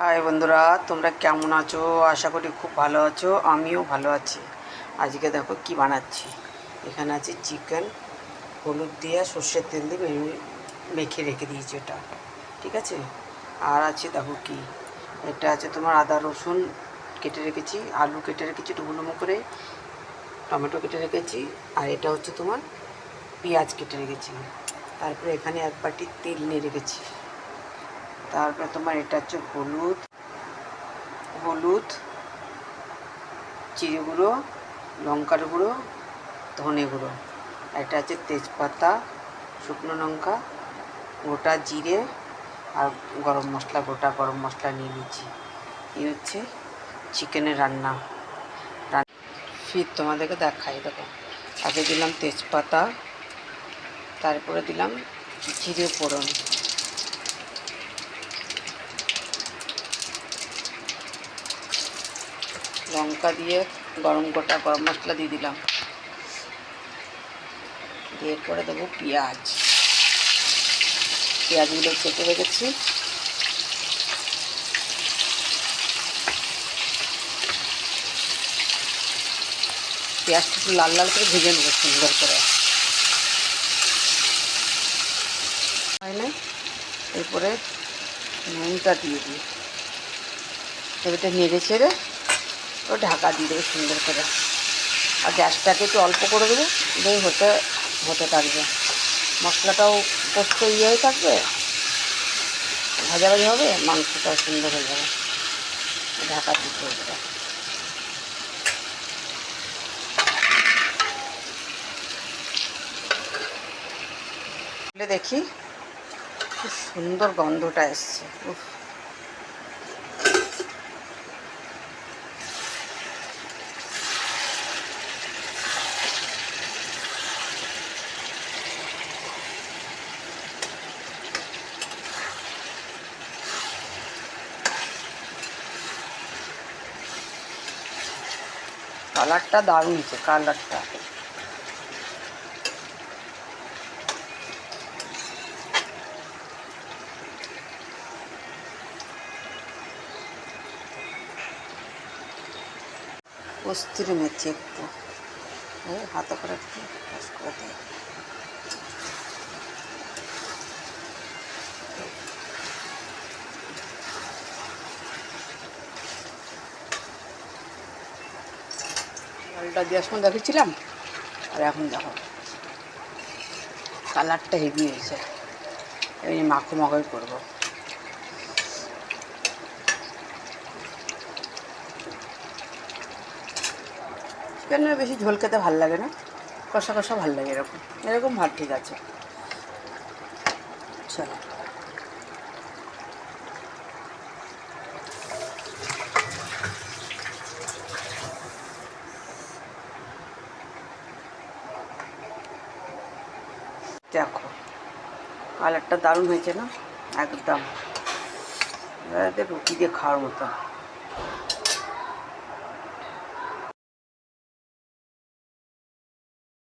High বন্ধুরা, তোমরা কেমন আছো? আশা করি খুব ভালো আছো। আমিও ভালো আছি। আজকে দেখো কি বানাচ্ছি। এখানে আছে চিকেন, হলুদ দিয়ে সর্ষের তেল দিয়ে মেখে রেখে দিয়েছি ওটা, ঠিক আছে। আর আছে দেখো কি, এটা আছে তোমার আদা রসুন কেটে রেখেছি, আলু কেটে রেখেছি ডুমো ডুমো করে, টমেটো কেটে রেখেছি, আর এটা হচ্ছে তোমার পেঁয়াজ কেটে রেখেছি। তারপরে এখানে এক বাটি তেল নিয়ে রেখেছি। তারপরে তোমার এটা হচ্ছে হলুদ হলুদ জিরে গুঁড়ো, লঙ্কার গুঁড়ো, ধনে গুঁড়ো, এটা আছে তেজপাতা, শুকনো লঙ্কা, গোটা জিরে, আর গরম মশলা, গোটা গরম মশলা নিয়ে নিচ্ছি। এই হচ্ছে চিকেনের রান্না। ফির তোমাদেরকে দেখাই। দেখো, আগে দিলাম তেজপাতা, তারপরে দিলাম জিরে ফোড়ন, লঙ্কা দিয়ে গোটা গরম মশলা দিয়ে দিলাম, দিয়ে করে দেবো পেঁয়াজগুলো কেটে রেখেছি। পেঁয়াজটা একটু লাল লাল করে ভেজে নেবো সুন্দর করে। না, এরপরে নুনটা দিয়ে দিই, এবারে নেড়ে ছেড়ে ও ঢাকা দিয়ে দেবো সুন্দর করে। আর গ্যাসটাকে একটু অল্প করে দেবো, দিয়ে হতে থাকবে। মশলাটাও পোস্ত হয়ে থাকবে, ভাজা ভাজা হবে, মাংসটাও সুন্দর হয়ে যাবে। ঢাকা দিতে হবে। দেখি খুব সুন্দর গন্ধটা এসছে। কালারটা দারুণ হয়েছে, কালারটা। কস্তুরি মেথি একটু হাতে করে একটু ব্রাশ করে দিই। জলটা দেওয়ার সময় দেখেছিলাম, আর এখন দেখো কালারটা হেভি হয়েছে। এমনি মাখো মাখোই করবো। চিকেনের বেশি ঝোল খেতে ভালো লাগে না, কষা কষা ভালো লাগে। এরকম এরকম ভাত ঠিক আছে। চলো, দেখো কালারটা দারুণ হয়েছে না, একদম রুটি দিয়ে খাওয়ার মতো।